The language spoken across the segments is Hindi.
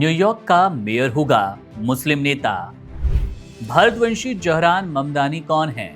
न्यूयॉर्क का मेयर होगा मुस्लिम नेता। भारतवंशी जहरान ममदानी कौन है?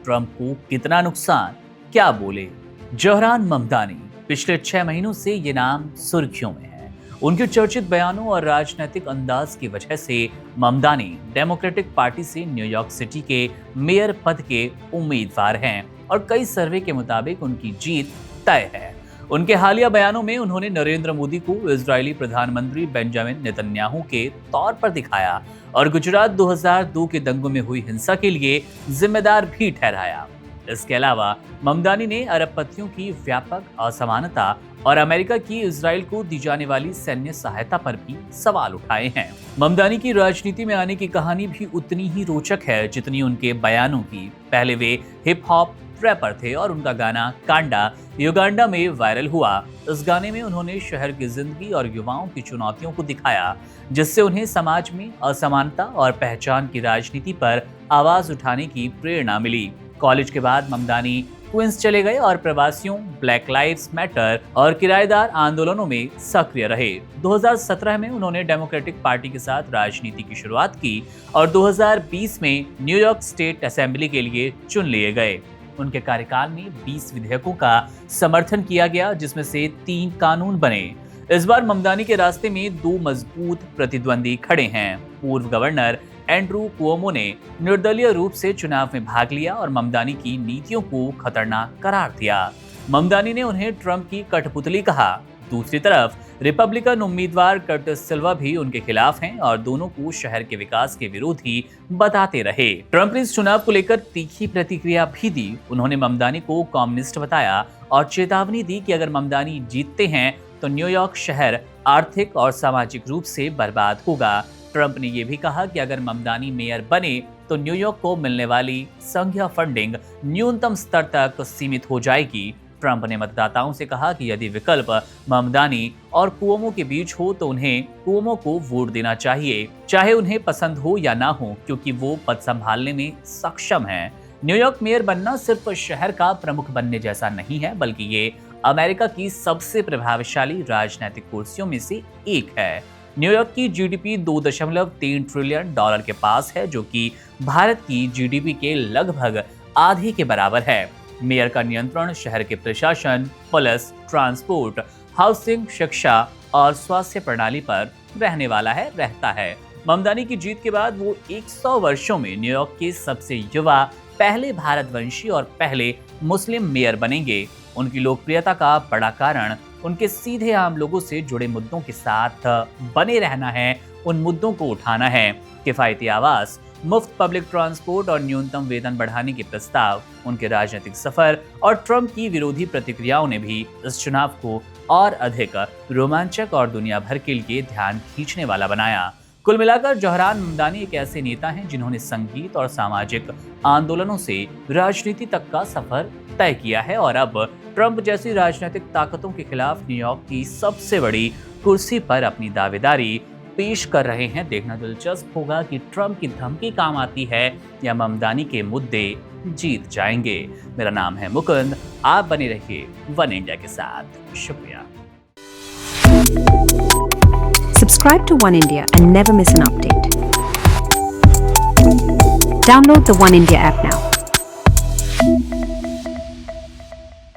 ट्रंप को कितना नुकसान, क्या बोले? जहरान ममदानी पिछले 6 महीनों से ये नाम सुर्खियों में है। उनके चर्चित बयानों और राजनीतिक अंदाज की वजह से ममदानी डेमोक्रेटिक पार्टी से न्यूयॉर्क सिटी के मेयर पद के उम्मीदवार हैं और कई सर्वे के मुताबिक उनकी जीत तय है। उनके हालिया बयानों में उन्होंने नरेंद्र मोदी को इजरायली प्रधानमंत्री बेंजामिन नेतन्याहू के तौर पर दिखाया और गुजरात 2002 के दंगों में हुई हिंसा के लिए जिम्मेदार भी ठहराया। इसके अलावा ममदानी ने अरबपतियों की व्यापक असमानता और अमेरिका की इजराइल को दी जाने वाली सैन्य सहायता पर भी सवाल उठाए हैं। ममदानी की राजनीति में आने की कहानी भी उतनी ही रोचक है जितनी उनके बयानों की। पहले वे हिप हॉप रैपर थे और उनका गाना कांडा युगांडा में वायरल हुआ। इस गाने में उन्होंने शहर की जिंदगी और युवाओं की चुनौतियों को दिखाया, जिससे उन्हें समाज में असमानता और पहचान की राजनीति पर आवाज उठाने की प्रेरणा मिली। कॉलेज के बाद ममदानी क्वींस चले गए और प्रवासियों, ब्लैक लाइव्स मैटर और किराएदार आंदोलनों में सक्रिय रहे। 2017 में उन्होंने डेमोक्रेटिक पार्टी के साथ राजनीति की शुरुआत की और 2020 में न्यूयॉर्क स्टेट असेंबली के लिए चुन लिए गए। उनके कार्यकाल में 20 विधेयकों का समर्थन किया गया, जिसमें से 3 कानून बने। इस बार ममदानी के रास्ते में 2 मजबूत प्रतिद्वंदी खड़े हैं। पूर्व गवर्नर एंड्रू कुओमो ने निर्दलीय रूप से चुनाव में भाग लिया और ममदानी की नीतियों को खतरनाक करार दिया। ममदानी ने उन्हें ट्रंप की कठपुतली कहा। दूसरी तरफ रिपब्लिकन उम्मीदवार कर्टिस सिल्वा भी उनके खिलाफ हैं और दोनों को शहर के विकास के विरोधी बताते रहे। ट्रंप ने इस चुनाव को लेकर तीखी प्रतिक्रिया भी दी। उन्होंने ममदानी को कम्युनिस्ट बताया और चेतावनी दी कि अगर ममदानी जीतते हैं तो न्यूयॉर्क शहर आर्थिक और सामाजिक रूप से बर्बाद होगा। ट्रंप ने यह भी कहा कि अगर ममदानी मेयर बने तो न्यूयॉर्क को मिलने वाली संघीय फंडिंग न्यूनतम स्तर तक सीमित हो जाएगी। ट्रंप ने मतदाताओं से कहा कि यदि विकल्प ममदानी और कुओमो के बीच हो तो उन्हें कुओमो को वोट देना चाहिए, चाहे उन्हें पसंद हो या ना हो, क्योंकि वो पद संभालने में सक्षम हैं। न्यूयॉर्क मेयर बनना सिर्फ शहर का प्रमुख बनने जैसा नहीं है, बल्कि ये अमेरिका की सबसे प्रभावशाली राजनीतिक कुर्सियों में से एक है। न्यूयॉर्क की जीडीपी $2.3 ट्रिलियन के पास है, जो कि भारत की जीडीपी के लगभग आधे के बराबर है। मेयर का नियंत्रण शहर के प्रशासन, पुलिस, ट्रांसपोर्ट, हाउसिंग, शिक्षा और स्वास्थ्य प्रणाली पर रहता है। ममदानी की जीत के बाद वो 100 वर्षों में न्यूयॉर्क के सबसे युवा, पहले भारतवंशी और पहले मुस्लिम मेयर बनेंगे। उनकी लोकप्रियता का बड़ा कारण उनके सीधे आम लोगों से जुड़े मुद्दों के साथ बने रहना है, उन मुद्दों को उठाना है। किफायती आवास, मुफ्त पब्लिक ट्रांसपोर्ट और न्यूनतम वेतन बढ़ाने के प्रस्ताव, उनके राजनीतिक सफर और ट्रंप की विरोधी प्रतिक्रियाओं ने भी इस चुनाव को और अधिक रोमांचक और दुनिया भर के लिए ध्यान खींचने वाला बनाया। कुल मिलाकर जहरान ममदानी एक ऐसे नेता हैं जिन्होंने संगीत और सामाजिक आंदोलनों से राजनीति तक का सफर तय किया है और अब ट्रंप जैसी राजनीतिक ताकतों के खिलाफ न्यूयॉर्क की सबसे बड़ी कुर्सी पर अपनी दावेदारी पेश कर रहे हैं। देखना दिलचस्प होगा कि ट्रंप की धमकी काम आती है या ममदानी के मुद्दे जीत जाएंगे। मेरा नाम है मुकुंद, आप बने रहिए वन इंडिया के साथ। शुक्रिया। Subscribe to One India and never miss an update. Download the One India app now.